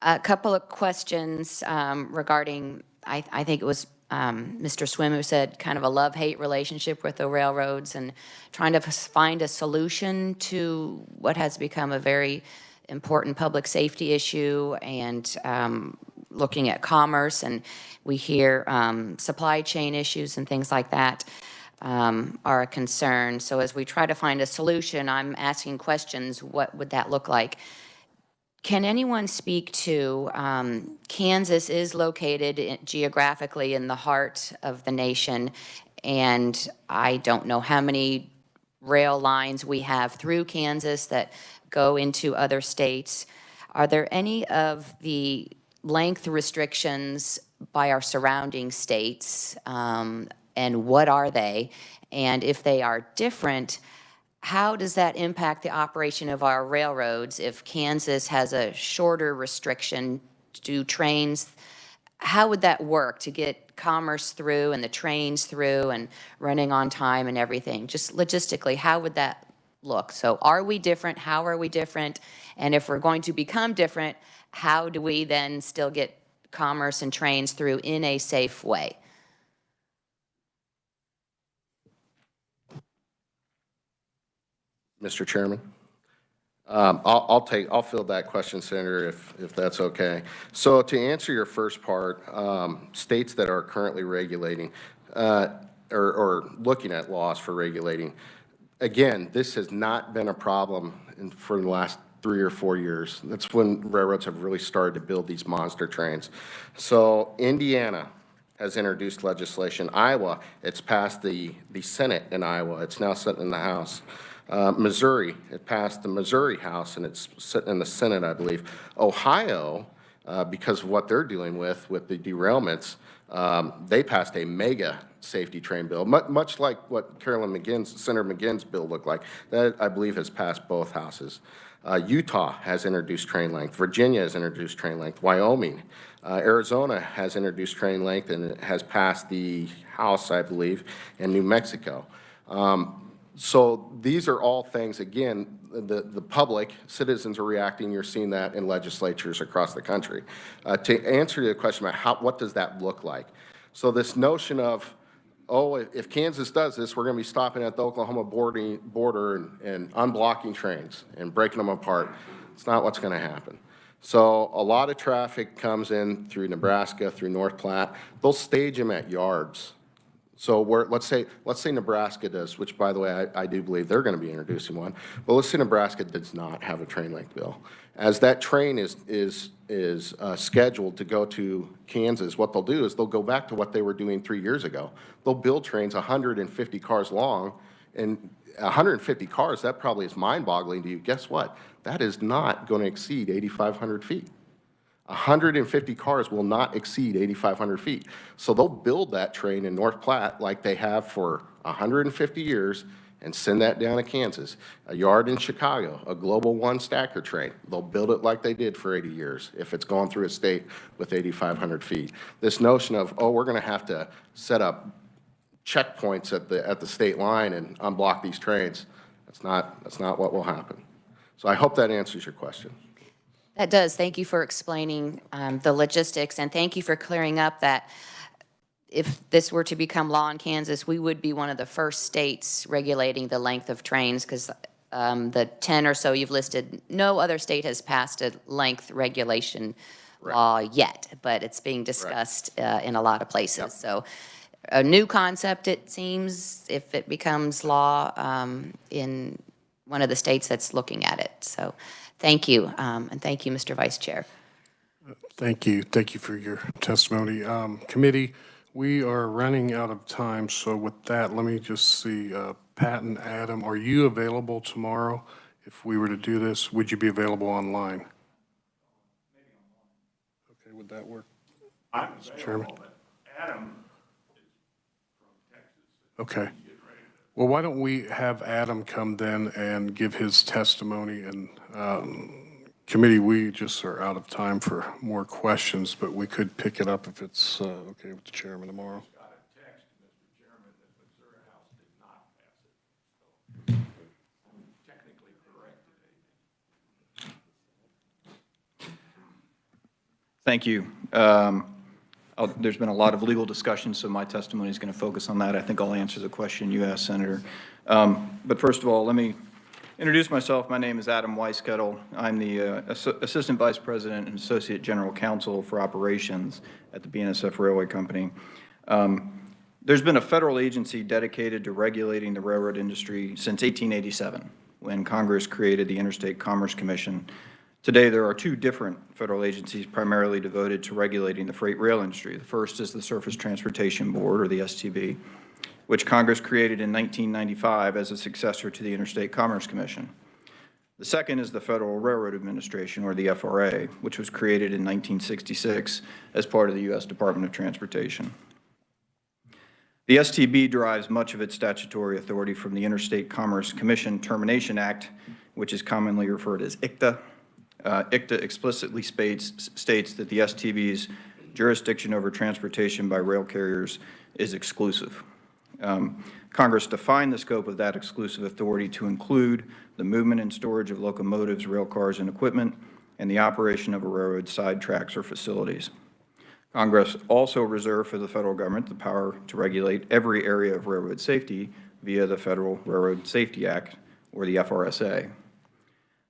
A couple of questions regarding, I think it was Mr. Swim who said kind of a love-hate relationship with the railroads and trying to find a solution to what has become a very important public safety issue and looking at commerce, and we hear supply chain issues and things like that are a concern. So as we try to find a solution, I'm asking questions, what would that look like? Can anyone speak to, Kansas is located geographically in the heart of the nation, and I don't know how many rail lines we have through Kansas that go into other states. Are there any of the length restrictions by our surrounding states, and what are they? And if they are different, how does that impact the operation of our railroads? If Kansas has a shorter restriction to trains, how would that work to get commerce through and the trains through and running on time and everything? Just logistically, how would that look? So are we different? How are we different? And if we're going to become different, how do we then still get commerce and trains through in a safe way? Mr. Chairman? I'll field that question, Senator, if that's okay. So to answer your first part, states that are currently regulating or looking at laws for regulating, again, this has not been a problem for the last 3 or 4 years. That's when railroads have really started to build these monster trains. So Indiana has introduced legislation. Iowa, it's passed the Senate in Iowa. It's now sitting in the House. Missouri, it passed the Missouri House, and it's sitting in the Senate, I believe. Ohio, because of what they're dealing with the derailments, they passed a mega safety train bill, much like what Senator McGinn's bill looked like. That, I believe, has passed both houses. Utah has introduced train length. Virginia has introduced train length. Wyoming. Arizona has introduced train length, and it has passed the House, I believe, and New Mexico. So these are all things, again, the public, citizens are reacting. You're seeing that in legislatures across the country. To answer your question about what does that look like? So this notion of, oh, if Kansas does this, we're going to be stopping at the Oklahoma border and unblocking trains and breaking them apart. It's not what's going to happen. So a lot of traffic comes in through Nebraska, through North Platte. They'll stage them at yards. So let's say Nebraska does, which, by the way, I do believe they're going to be introducing one. But let's say Nebraska does not have a train length bill. As that train is scheduled to go to Kansas, what they'll do is they'll go back to what they were doing 3 years ago. They'll build trains 150 cars long, and 150 cars, that probably is mind-boggling to you. Guess what? That is not going to exceed 8,500 feet. 150 cars will not exceed 8,500 feet. So they'll build that train in North Platte like they have for 150 years and send that down to Kansas. A yard in Chicago, a Global One stacker train. They'll build it like they did for 80 years if it's going through a state with 8,500 feet. This notion of, oh, we're going to have to set up checkpoints at the state line and unblock these trains, that's not what will happen. So I hope that answers your question. That does. Thank you for explaining the logistics, and thank you for clearing up that if this were to become law in Kansas, we would be one of the first states regulating the length of trains, because the 10 or so you've listed, no other state has passed a length regulation law yet, but it's being discussed in a lot of places. Yep. So a new concept, it seems, if it becomes law in one of the states that's looking at it. So thank you, and thank you, Mr. Vice Chair. Thank you. Thank you for your testimony. Committee, we are running out of time, so with that, let me just see. Pat and Adam, are you available tomorrow? If we were to do this, would you be available online? Maybe online. Okay, would that work? I'm Mr. Chairman? Adam is from Texas. Okay. Well, why don't we have Adam come then and give his testimony, and committee, we just are out of time for more questions, but we could pick it up if it's okay with the chairman tomorrow. Got a text, Mr. Chairman, that Missouri House did not pass it. So I'm technically correct today. Thank you. There's been a lot of legal discussion, so my testimony is going to focus on that. I think I'll answer the question you asked, Senator. But first of all, let me introduce myself. My name is Adam Weiskettel. I'm the Assistant Vice President and Associate General Counsel for Operations at the BNSF Railway Company. There's been a federal agency dedicated to regulating the railroad industry since 1887, when Congress created the Interstate Commerce Commission. Today, there are two different federal agencies primarily devoted to regulating the freight rail industry. The first is the Surface Transportation Board, or the STB, which Congress created in 1995 as a successor to the Interstate Commerce Commission. The second is the Federal Railroad Administration, or the FRA, which was created in 1966 as part of the U.S. Department of Transportation. The STB derives much of its statutory authority from the Interstate Commerce Commission Termination Act, which is commonly referred as ICTA. ICTA explicitly states that the STB's jurisdiction over transportation by rail carriers is exclusive. Congress defined the scope of that exclusive authority to include the movement and storage of locomotives, rail cars, and equipment, and the operation of a railroad side tracks or facilities. Congress also reserved for the federal government the power to regulate every area of railroad safety via the Federal Railroad Safety Act, or the FRSA.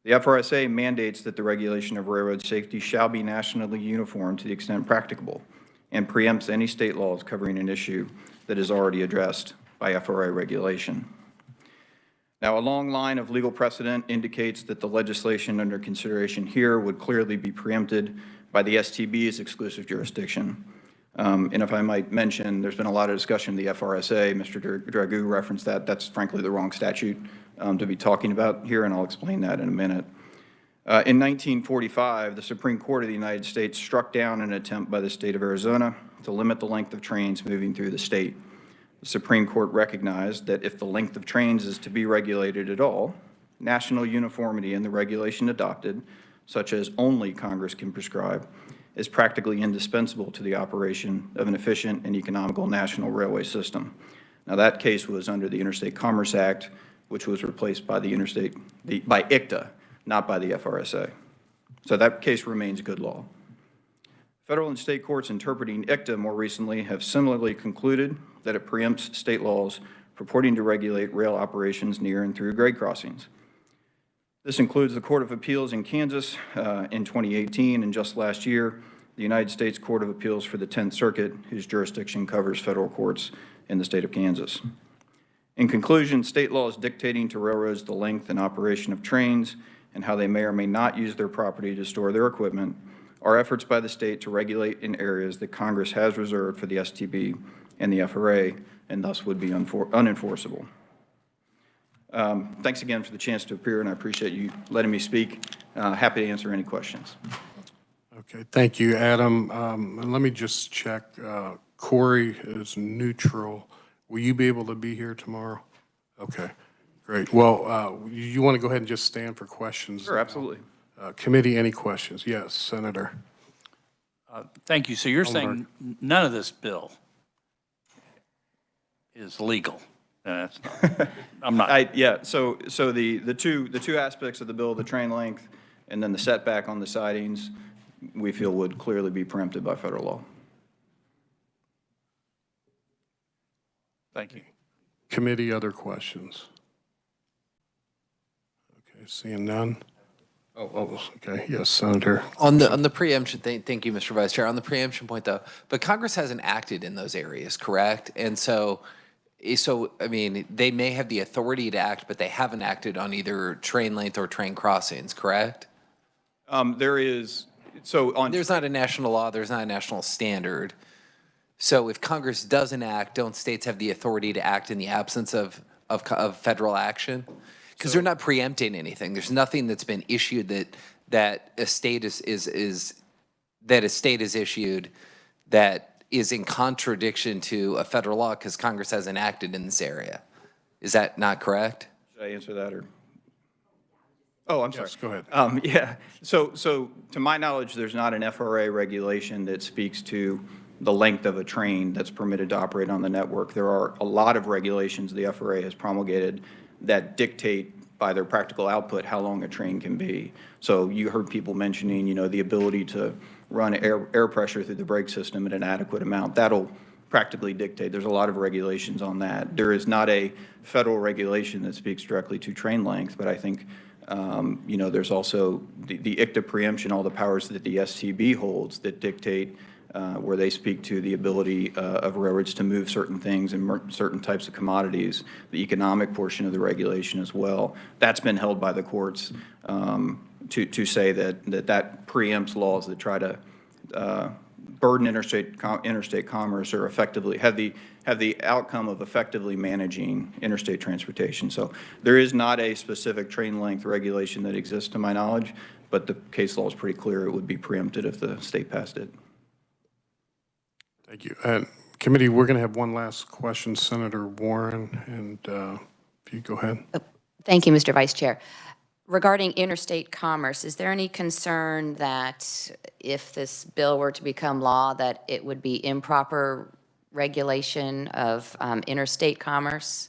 The FRSA mandates that the regulation of railroad safety shall be nationally uniform to the extent practicable, and preempts any state laws covering an issue that is already addressed by FRA regulation. Now, a long line of legal precedent indicates that the legislation under consideration here would clearly be preempted by the STB's exclusive jurisdiction. And if I might mention, there's been a lot of discussion of the FRSA. Mr. Dragoo referenced that. That's frankly the wrong statute to be talking about here, and I'll explain that in a minute. In 1945, the Supreme Court of the United States struck down an attempt by the state of Arizona to limit the length of trains moving through the state. The Supreme Court recognized that if the length of trains is to be regulated at all, national uniformity in the regulation adopted, such as only Congress can prescribe, is practically indispensable to the operation of an efficient and economical national railway system. Now, that case was under the Interstate Commerce Act, which was replaced by by ICTA, not by the FRSA. So that case remains good law. Federal and state courts interpreting ICTA more recently have similarly concluded that it preempts state laws purporting to regulate rail operations near and through grade crossings. This includes the Court of Appeals in Kansas in 2018, and just last year, the United States Court of Appeals for the 10th Circuit, whose jurisdiction covers federal courts in the state of Kansas. In conclusion, state laws dictating to railroads the length and operation of trains and how they may or may not use their property to store their equipment are efforts by the state to regulate in areas that Congress has reserved for the STB and the FRA, and thus would be unenforceable. Thanks again for the chance to appear, and I appreciate you letting me speak. Happy to answer any questions. Okay, thank you, Adam. And let me just check. Corey is neutral. Will you be able to be here tomorrow? Okay, great. Well, you want to go ahead and just stand for questions? Sure, absolutely. Committee, any questions? Yes, Senator. Thank you. So you're saying none of this bill is legal? That's not, I'm not. Yeah, so the two aspects of the bill, the train length and then the setback on the sidings, we feel would clearly be preempted by federal law. Thank you. Committee, other questions? Okay, seeing none. Oh, okay. Yes, Senator. On the preemption, thank you, Mr. Vice Chair. On the preemption point, though, but Congress hasn't acted in those areas, correct? And so, I mean, they may have the authority to act, but they haven't acted on either train length or train crossings, correct? There's not a national law, there's not a national standard. So if Congress doesn't act, don't states have the authority to act in the absence of federal action? Because they're not preempting anything. There's nothing that's been issued that a state is issued that is in contradiction to a federal law because Congress hasn't acted in this area. Is that not correct? Should I answer that or? Oh, I'm sorry. Yes, go ahead. Yeah. So to my knowledge, there's not an FRA regulation that speaks to the length of a train that's permitted to operate on the network. There are a lot of regulations the FRA has promulgated that dictate by their practical output how long a train can be. So you heard people mentioning, the ability to run air pressure through the brake system at an adequate amount. That'll practically dictate. There's a lot of regulations on that. There is not a federal regulation that speaks directly to train length, but I think, there's also the ICTA preemption, all the powers that the STB holds that dictate where they speak to the ability of railroads to move certain things and certain types of commodities, the economic portion of the regulation as well. That's been held by the courts to say that preempts laws that try to burden interstate commerce or effectively have the outcome of effectively managing interstate transportation. So there is not a specific train length regulation that exists to my knowledge, but the case law is pretty clear it would be preempted if the state passed it. Thank you. And committee, we're going to have one last question, Senator Warren, and if you go ahead. Thank you, Mr. Vice Chair. Regarding interstate commerce, is there any concern that if this bill were to become law, that it would be improper regulation of interstate commerce?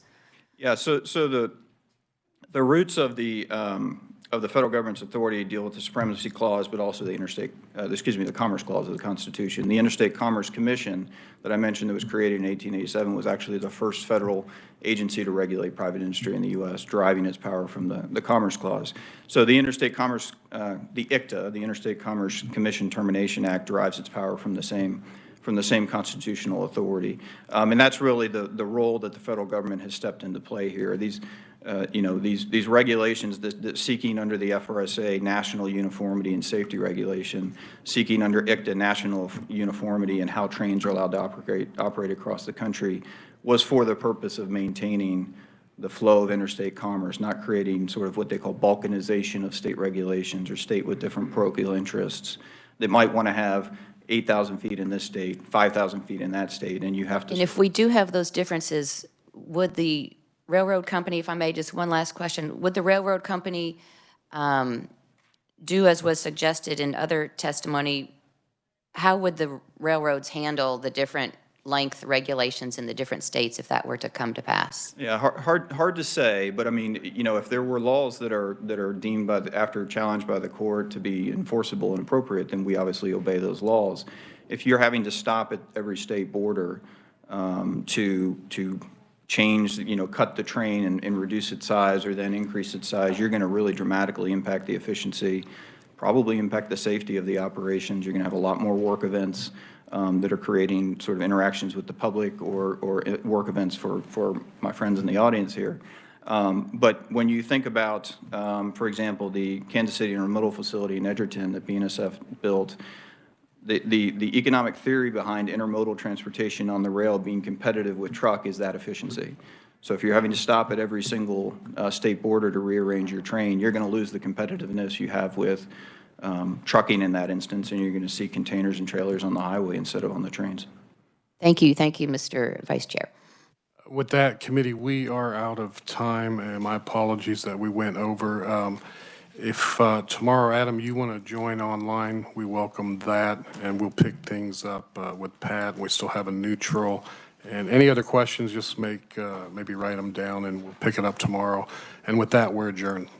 Yeah, so the roots of the federal government's authority deal with the supremacy clause, but also the the Commerce Clause of the Constitution. The Interstate Commerce Commission that I mentioned that was created in 1887 was actually the first federal agency to regulate private industry in the U.S., deriving its power from the Commerce Clause. So the Interstate Commerce, the ICTA, the Interstate Commerce Commission Termination Act, derives its power from the same constitutional authority. And that's really the role that the federal government has stepped into play here. These regulations that seeking under the FRSA national uniformity and safety regulation, seeking under ICTA national uniformity and how trains are allowed to operate across the country, was for the purpose of maintaining the flow of interstate commerce, not creating sort of what they call balkanization of state regulations or state with different parochial interests that might want to have 8,000 feet in this state, 5,000 feet in that state, and you have to. And if we do have those differences, would the railroad company, if I may, just one last question, would the railroad company do as was suggested in other testimony? How would the railroads handle the different length regulations in the different states if that were to come to pass? Yeah, hard to say, but I mean, if there were laws that are deemed after challenged by the court to be enforceable and appropriate, then we obviously obey those laws. If you're having to stop at every state border to change, cut the train and reduce its size or then increase its size, you're going to really dramatically impact the efficiency, probably impact the safety of the operations. You're going to have a lot more work events that are creating sort of interactions with the public or work events for my friends in the audience here. But when you think about, for example, the Kansas City Intermodal Facility in Edgerton that BNSF built, the economic theory behind intermodal transportation on the rail being competitive with truck is that efficiency. So if you're having to stop at every single state border to rearrange your train, you're going to lose the competitiveness you have with trucking in that instance, and you're going to see containers and trailers on the highway instead of on the trains. Thank you, Mr. Vice Chair. With that, committee, we are out of time, and my apologies that we went over. If tomorrow, Adam, you want to join online, we welcome that, and we'll pick things up with Pat. We still have a neutral. And any other questions, just maybe write them down, and we'll pick it up tomorrow. And with that, we're adjourned.